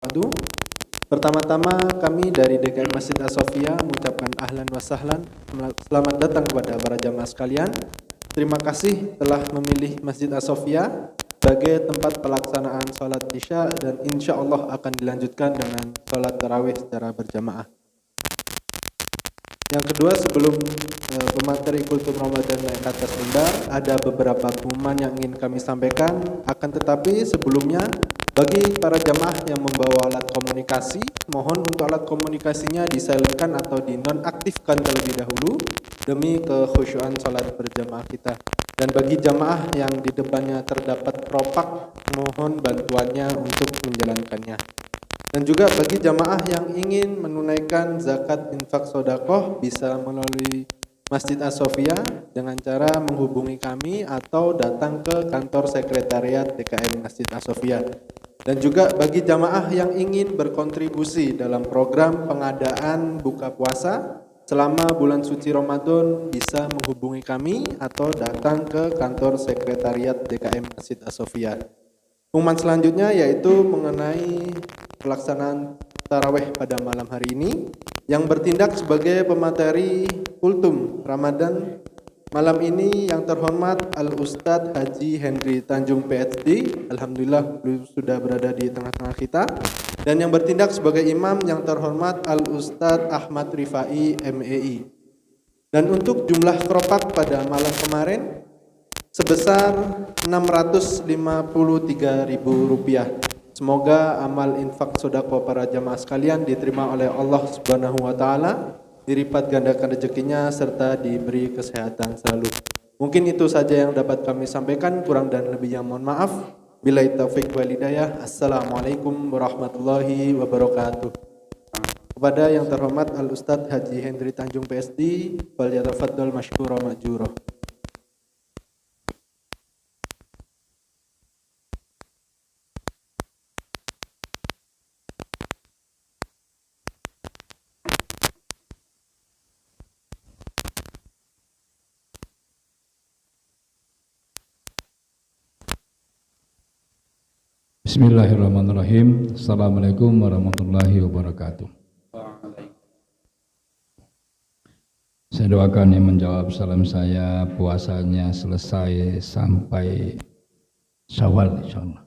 ba'du. Pertama-tama kami dari DKM Masjid As-Sofia mengucapkan ahlan wa sahlan, selamat datang kepada para jamaah sekalian. Terima kasih telah memilih Masjid As-Sofia sebagai tempat pelaksanaan sholat isya dan insya Allah akan dilanjutkan dengan sholat tarawih secara berjamaah. Yang kedua, sebelum pemateri kultum Ramadan naik ke atas mimbar, ada beberapa pengumuman yang ingin kami sampaikan. Akan tetapi sebelumnya, bagi para jamaah yang membawa alat komunikasi, mohon untuk alat komunikasinya disilentkan atau dinonaktifkan terlebih dahulu demi kekhusyuan sholat berjamaah kita. Dan bagi jamaah yang di depannya terdapat propak, mohon bantuannya untuk menjalankannya. Dan juga bagi jamaah yang ingin menunaikan zakat infak sodakoh bisa melalui Masjid As-Sofia dengan cara menghubungi kami atau datang ke kantor sekretariat DKM Masjid As-Sofia. Dan juga bagi jamaah yang ingin berkontribusi dalam program pengadaan buka puasa selama bulan suci Ramadan bisa menghubungi kami atau datang ke kantor sekretariat DKM Masjid As-Sofia. Pengumuman selanjutnya yaitu mengenai pelaksanaan tarawih pada malam hari ini. Yang bertindak sebagai pemateri kultum Ramadan malam ini yang terhormat Al-Ustadz Haji Henry Tanjung PhD. Alhamdulillah sudah berada di tengah-tengah kita. Dan yang bertindak sebagai imam yang terhormat Al-Ustadz Ahmad Rifai MEI. Dan untuk jumlah keropak pada malam kemarin sebesar Rp653.000. Semoga amal infak sodako para jamaah sekalian diterima oleh Allah Subhanahu wa Ta'ala, dilipat gandakan rezekinya serta diberi kesehatan selalu. Mungkin itu saja yang dapat kami sampaikan, kurang dan lebihnya mohon maaf. Billahi taufik wal hidayah. Assalamualaikum warahmatullahi wabarakatuh. Kepada yang terhormat Al-Ustadz Haji Henry Tanjung PSD, falyatafaddal masykurah ma'jurah. Bismillahirrahmanirrahim. Assalamualaikum warahmatullahi wabarakatuh. Saya doakan yang menjawab salam saya puasanya selesai sampai Syawal insyaallah.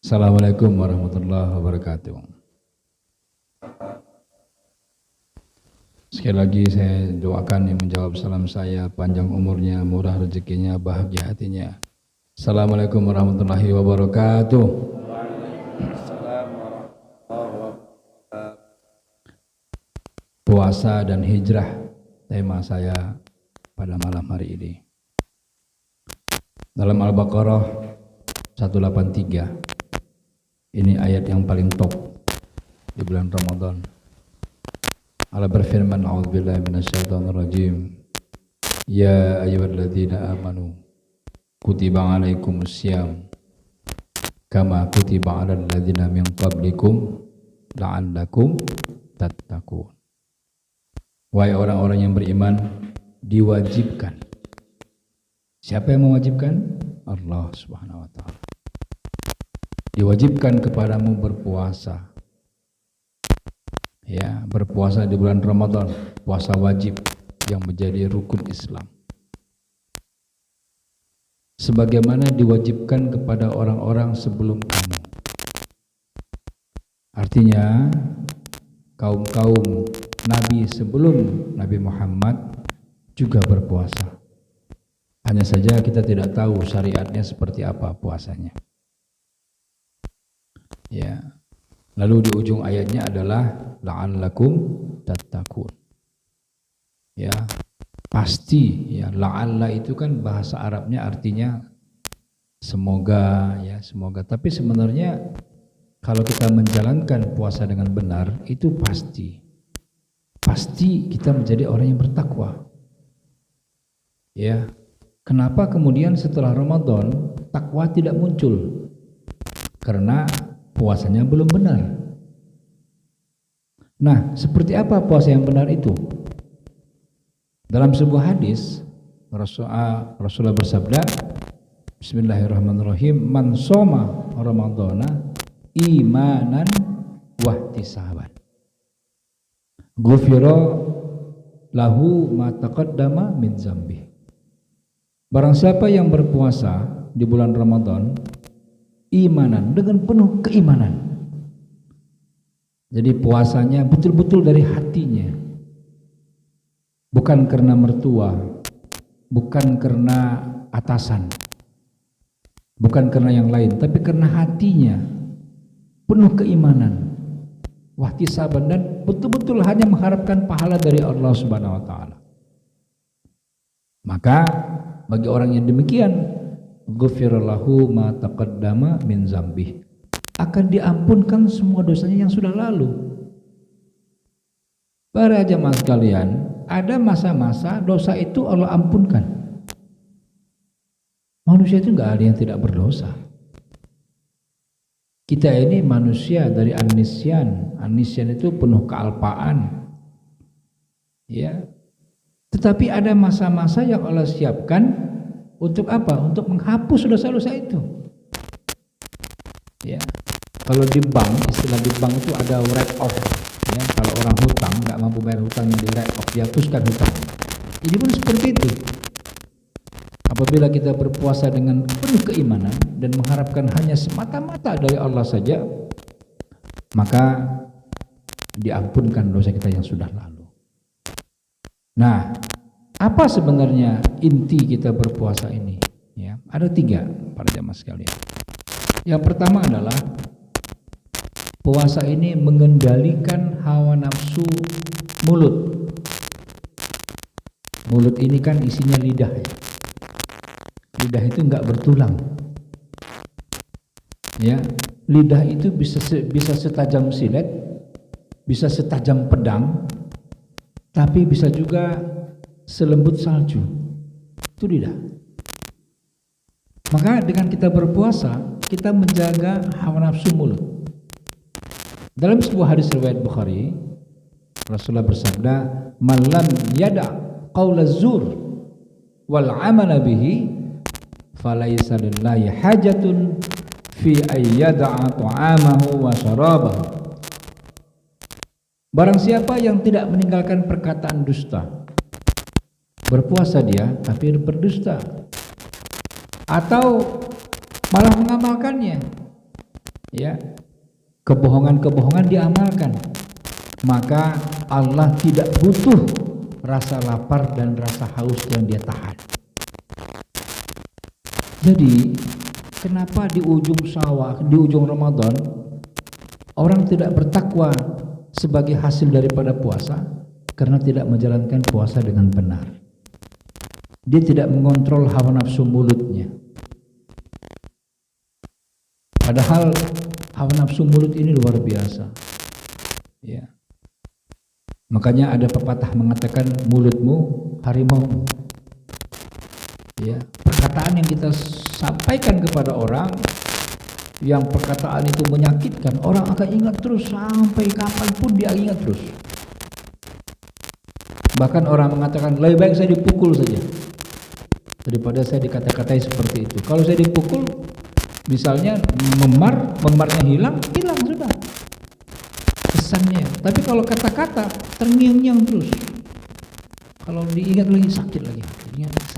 Assalamualaikum warahmatullahi wabarakatuh. Sekali lagi saya doakan yang menjawab salam saya panjang umurnya, murah rezekinya, bahagia hatinya. Assalamualaikum warahmatullahi wabarakatuh. Puasa dan hijrah tema saya pada malam hari ini. Dalam Al-Baqarah 183. Ini ayat yang paling top di bulan Ramadan. Allah berfirman, a'udzubillahi minasyaitonirrajim. Ya ayyuhalladzina amanu kutiba alaikumussyam kama kutiba alal ladzina min qablikum la'allakum tattaqun. Wahai orang-orang yang beriman, diwajibkan. Siapa yang mewajibkan? Allah Subhanahu wa taala. Diwajibkan kepadamu berpuasa. Ya, berpuasa di bulan Ramadan, puasa wajib yang menjadi rukun Islam. Sebagaimana diwajibkan kepada orang-orang sebelum kamu. Artinya kaum-kaum Nabi sebelum Nabi Muhammad juga berpuasa. Hanya saja kita tidak tahu syariatnya seperti apa puasanya. Ya. Lalu di ujung ayatnya adalah la'allakum tattaqun. Ya. Pasti ya, la'alla itu kan bahasa Arabnya artinya semoga ya, semoga. Tapi sebenarnya kalau kita menjalankan puasa dengan benar itu pasti kita menjadi orang yang bertakwa. Ya. Kenapa kemudian setelah Ramadan takwa tidak muncul? Karena puasanya belum benar. Nah, seperti apa puasa yang benar itu? Dalam sebuah hadis Rasulullah bersabda, Bismillahirrahmanirrahim, man soma ramadhana imanan wahtisaban. Ghufira lahu ma taqaddama min dzambi. Barang siapa yang berpuasa di bulan Ramadan imanan, dengan penuh keimanan. Jadi puasanya betul-betul dari hatinya. Bukan karena mertua, bukan karena atasan, bukan karena yang lain, tapi karena hatinya penuh keimanan, wahtisaban, dan betul-betul hanya mengharapkan pahala dari Allah Subhanahu wa taala. Maka bagi orang yang demikian, ghufira lahu ma taqaddama min dzambih, akan diampunkan semua dosanya yang sudah lalu. Para jamaah sekalian, ada masa-masa dosa itu Allah ampunkan. Manusia itu enggak ada yang tidak berdosa. Kita ini manusia dari annisyan. Annisyan itu penuh kealpaan. Ya. Tetapi ada masa-masa yang Allah siapkan untuk apa? Untuk menghapus dosa-dosa itu. Ya. Kalau di bank, istilah di bank itu ada write off. Ya, kalau orang hutang nggak mampu bayar hutangnya, di write off, dihapuskan hutang. Jadi pun seperti itu. Apabila kita berpuasa dengan penuh keimanan dan mengharapkan hanya semata-mata dari Allah saja, maka diampunkan dosa kita yang sudah lalu. Nah, apa sebenarnya inti kita berpuasa ini? Ya, ada 3 para jamaah sekalian. Yang pertama adalah puasa ini mengendalikan hawa nafsu mulut. Mulut ini kan isinya lidah ya. Lidah itu enggak bertulang. Ya, lidah itu bisa setajam silet, bisa setajam pedang, tapi bisa juga selembut salju. Itu lidah. Maka dengan kita berpuasa, kita menjaga hawa nafsu mulut. Dalam sebuah hadis riwayat Bukhari, Rasulullah bersabda, "Man lam yada' qaula zur wal 'amala bihi, falaysa lillahi hajatun fi ayyada'a ta'amahu wa syarabahu." Barang siapa yang tidak meninggalkan perkataan dusta, berpuasa dia tapi berdusta, atau malah mengamalkannya, ya, kebohongan-kebohongan diamalkan, maka Allah tidak butuh rasa lapar dan rasa haus yang dia tahan. Jadi kenapa di ujung sawah, di ujung Ramadan orang tidak bertakwa sebagai hasil daripada puasa? Karena tidak menjalankan puasa dengan benar. Dia tidak mengontrol hawa nafsu mulutnya. Padahal hawa nafsu mulut ini luar biasa. Ya. Makanya ada pepatah mengatakan mulutmu harimau. Ya, perkataan yang kita sampaikan kepada orang, yang perkataan itu menyakitkan, orang akan ingat terus sampai kapanpun dia ingat terus. Bahkan orang mengatakan lebih baik saya dipukul saja daripada saya dikata-katai seperti itu. Kalau saya dipukul, misalnya memarnya hilang sudah kesannya. Tapi kalau kata-kata terngiang-ngiang terus, kalau diingat lagi sakit lagi,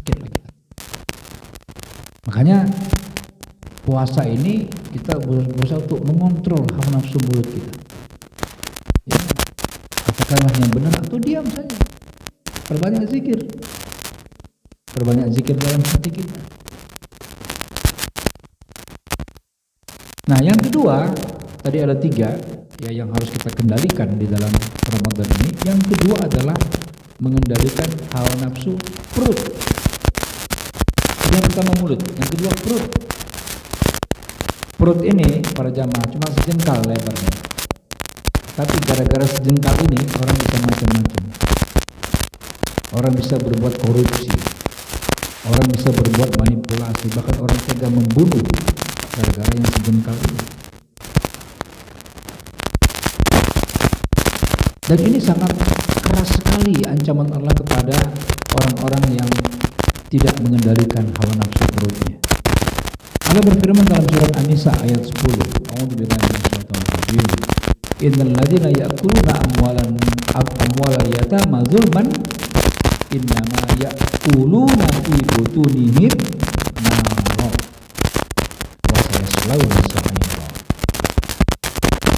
sakit lagi. Makanya puasa ini kita berusaha untuk mengontrol hawa nafsu mulut kita. Ya, katakanlah yang benar atau diam saja. Perbanyak zikir, dalam hati kita. Nah, yang kedua, tadi ada 3 ya yang harus kita kendalikan di dalam Ramadan ini. Yang kedua adalah mengendalikan hawa nafsu perut. Yang pertama mulut, yang kedua perut. Perut ini para jamaah cuma sejengkal lebarnya. Tapi gara-gara sejengkal ini orang bisa macam-macam. Orang bisa berbuat korupsi, orang bisa berbuat manipulasi, bahkan orang tega membunuh gara-gara yang sejengkal ini. Dan ini sangat keras sekali ancaman Allah kepada orang-orang yang tidak mengendalikan hawa nafsu perutnya. Allah berfirman dalam surat An-Nisa ayat 10. A'udzubillahi minasyaitonir rajim. Innal ladzina ya'kuluna amwalal yatama zulman innama ya'kuluna fi butunihim nar wa sayaslawna sa'ira.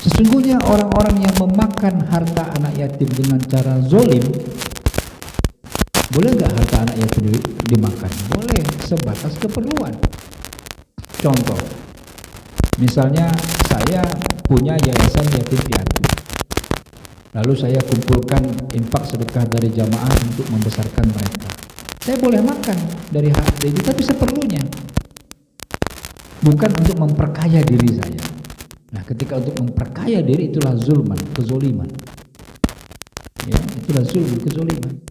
Sesungguhnya orang-orang yang memakan harta anak yatim dengan cara zolim, boleh nggak harta anak yatim dimakan? Boleh, sebatas keperluan. Contoh, misalnya saya punya yayasan yatim piatu, lalu saya kumpulkan infak sedekah dari jamaah untuk membesarkan mereka. Saya boleh makan dari harta itu, tapi seperlunya, bukan untuk memperkaya diri saya. Nah, ketika untuk memperkaya diri itulah zulman, kezoliman. Ya, itulah zulm, kezoliman.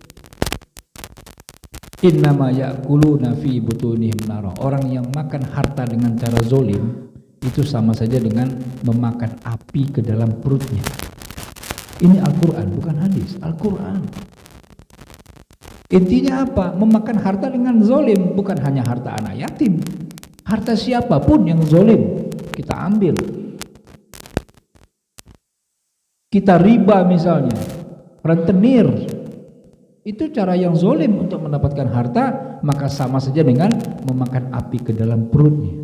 Innama ya'kuluna fi butunihim nara. Orang yang makan harta dengan cara zolim itu sama saja dengan memakan api ke dalam perutnya. Ini Al-Quran, bukan hadis. Al-Quran. Intinya apa? Memakan harta dengan zolim, bukan hanya harta anak yatim. Harta siapapun yang zolim kita ambil. Kita riba misalnya, rentenir, itu cara yang zolim untuk mendapatkan harta, maka sama saja dengan memakan api ke dalam perutnya.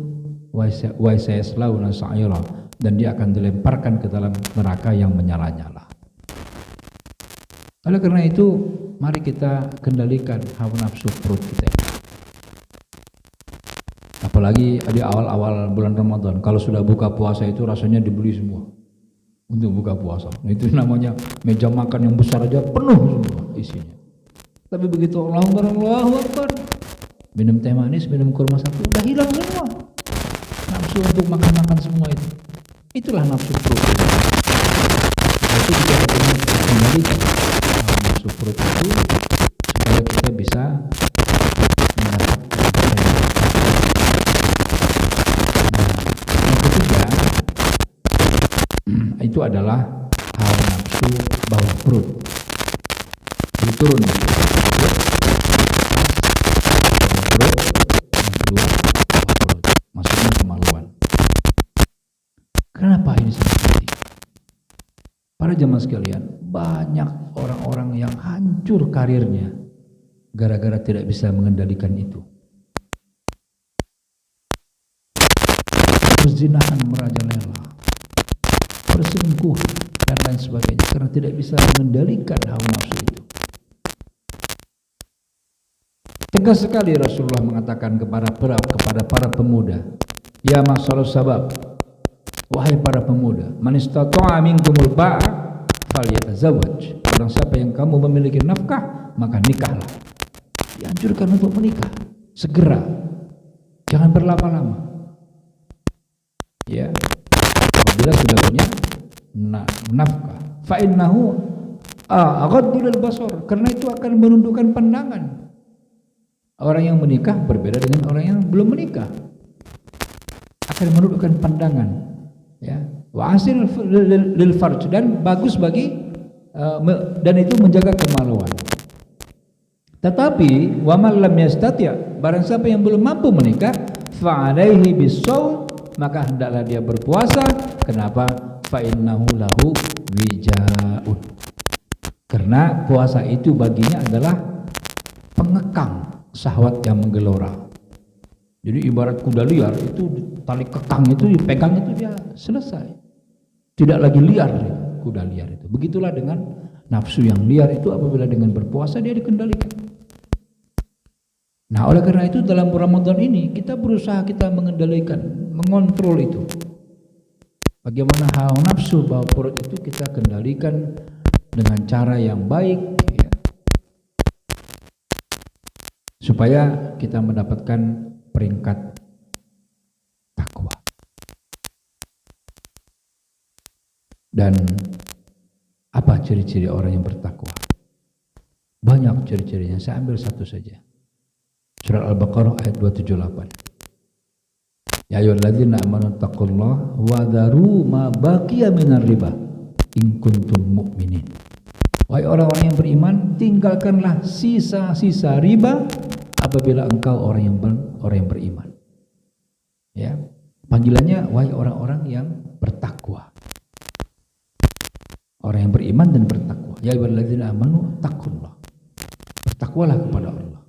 Wa sayaslawna sa'ira, dan dia akan dilemparkan ke dalam neraka yang menyala-nyala. Oleh karena itu, mari kita kendalikan hawa nafsu perut kita. Apalagi di awal-awal bulan Ramadan, kalau sudah buka puasa itu rasanya dibeli semua untuk buka puasa. Itu namanya meja makan yang besar aja penuh semua isinya. Tapi begitu Allahu Akbar, minum teh manis, minum kurma satu, udah hilang semua nafsu untuk makan-makan semua itu. Itulah nafsu perut. Itu kita harus kembalikan nafsu perut itu supaya kita bisa mendapatkan. Nah, yang ketiga itu adalah hawa nafsu bawah perut. Turun maksudnya kemaluan. Kenapa ini seperti? Para jemaah sekalian, banyak orang-orang yang hancur karirnya gara-gara tidak bisa mengendalikan itu. Perzinahan merajalela, perselingkuhan dan lain sebagainya karena tidak bisa mengendalikan hawa nafsu itu. Tegas sekali Rasulullah mengatakan kepada para pemuda, ya ma'syarus sabab, wahai para pemuda, man istata'a minkumul ba'a falyatazawwaj. Barang siapa yang kamu memiliki nafkah, maka nikahlah. Dianjurkan untuk menikah segera, jangan berlama-lama. Ya, apabila sudah punya nafkah, fa innahu aghaddu lil basar, karena itu akan menundukkan pandangan. Orang yang menikah berbeda dengan orang yang belum menikah, akan menundukkan pandangan, ya. Wa asil lil farj, dan bagus bagi dan itu menjaga kemaluan. Tetapi wa man lam yastati', barang siapa yang belum mampu menikah, fa alaihi bisawm, maka hendaklah dia berpuasa. Kenapa? Fa innahu lahu wijaun, karena puasa itu baginya adalah pengekang syahwat yang menggelora. Jadi ibarat kuda liar itu, tali kekang itu dipegang itu dia selesai, tidak lagi liar kuda liar itu. Begitulah dengan nafsu yang liar itu, apabila dengan berpuasa dia dikendalikan. Nah, oleh karena itu dalam Ramadan ini kita berusaha kita mengendalikan, mengontrol itu. Bagaimana hawa nafsu bawah perut itu kita kendalikan dengan cara yang baik, ya, supaya kita mendapatkan peringkat takwa. Dan apa ciri-ciri orang yang bertakwa? Banyak ciri-cirinya, saya ambil satu saja. Surah Al-Baqarah ayat 278. Ya ayyuhalladzina amanu taqullaha wa dharu ma baqiya minar riba in kuntum mu'minin. Wahai orang-orang yang beriman, tinggalkanlah sisa-sisa riba apabila engkau orang yang beriman. Ya, panggilannya wahai orang-orang yang bertakwa. Orang yang beriman dan bertakwa. Ya ayyuhalladzina amanu taqullah. Bertakwalah kepada Allah.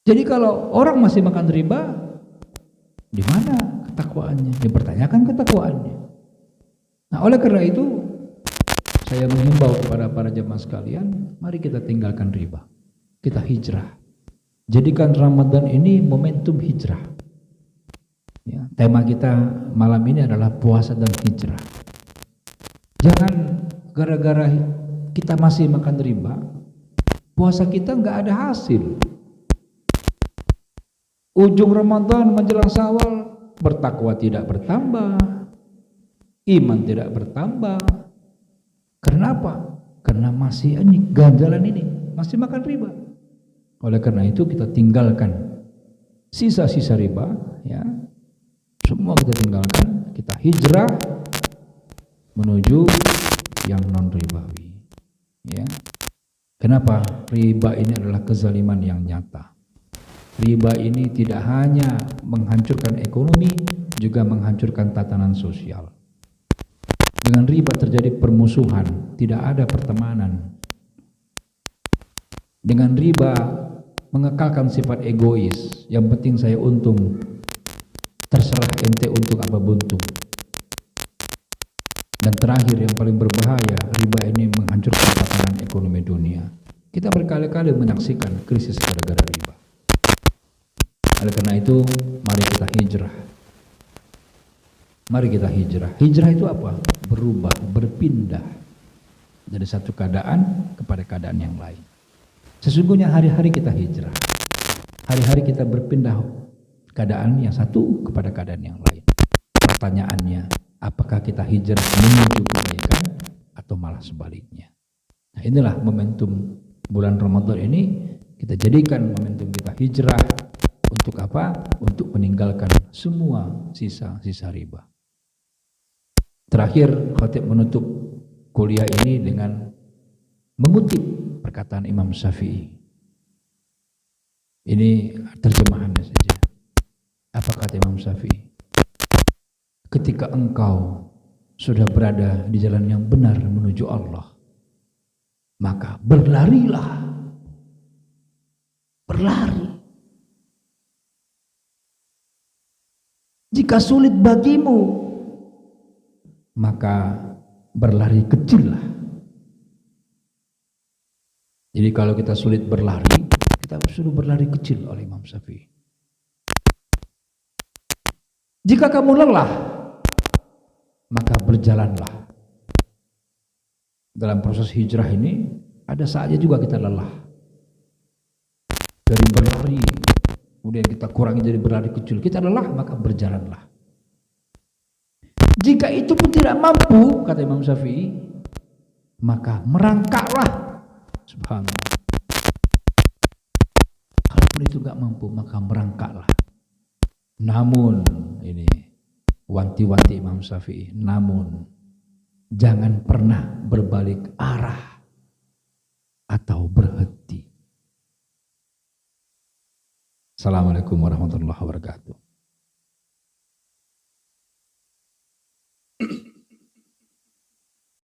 Jadi kalau orang masih makan riba, di mana ketakwaannya? Dipertanyakan ketakwaannya. Nah, oleh karena itu saya menghimbau kepada para jemaah sekalian, mari kita tinggalkan riba. Kita hijrah. Jadikan Ramadan ini momentum hijrah. Ya, tema kita malam ini adalah puasa dan hijrah. Jangan gara-gara kita masih makan riba, puasa kita nggak ada hasil. Ujung Ramadan menjelang Syawal, bertakwa tidak bertambah, iman tidak bertambah. Kenapa? Karena masih ini ganjalan ini, masih makan riba. Oleh karena itu kita tinggalkan sisa-sisa riba, ya. Semua kita tinggalkan, kita hijrah menuju yang non ribawi. Ya. Kenapa? Riba ini adalah kezaliman yang nyata. Riba ini tidak hanya menghancurkan ekonomi, juga menghancurkan tatanan sosial. Dengan riba terjadi permusuhan, tidak ada pertemanan. Dengan riba mengekalkan sifat egois, yang penting saya untung, terserah ente untung apa buntung. Dan terakhir yang paling berbahaya, riba ini menghancurkan tatanan ekonomi dunia. Kita berkali-kali menyaksikan krisis gara-gara riba. Oleh karena itu, mari kita hijrah. Mari kita hijrah. Hijrah itu apa? Berubah, berpindah dari satu keadaan kepada keadaan yang lain. Sesungguhnya hari-hari kita hijrah. Hari-hari kita berpindah keadaan yang satu kepada keadaan yang lain. Pertanyaannya, apakah kita hijrah menuju kebaikan atau malah sebaliknya? Nah, inilah momentum bulan Ramadan ini, kita jadikan momentum kita hijrah. Untuk apa? Untuk meninggalkan semua sisa-sisa riba. Terakhir, khatib menutup kuliah ini dengan mengutip perkataan Imam Syafi'i. Ini terjemahannya saja. Apa kata Imam Syafi'i? Ketika engkau sudah berada di jalan yang benar menuju Allah, maka berlarilah. Berlari. Jika sulit bagimu, maka berlari kecillah. Jadi kalau kita sulit berlari, kita suruh berlari kecil oleh Imam Syafi'i. Jika kamu lelah, maka berjalanlah. Dalam proses hijrah ini, ada saatnya juga kita lelah. Dari berlari, kemudian kita kurangi jadi berlari kecil, kita lelah, maka berjalanlah. Jika itu pun tidak mampu, kata Imam Syafi'i, maka merangkaklah. Subhanallah. Kalaupun itu gak mampu, maka merangkaklah. Namun, ini wanti-wanti Imam Syafi'i, namun jangan pernah berbalik arah atau berhenti. Assalamualaikum warahmatullahi wabarakatuh.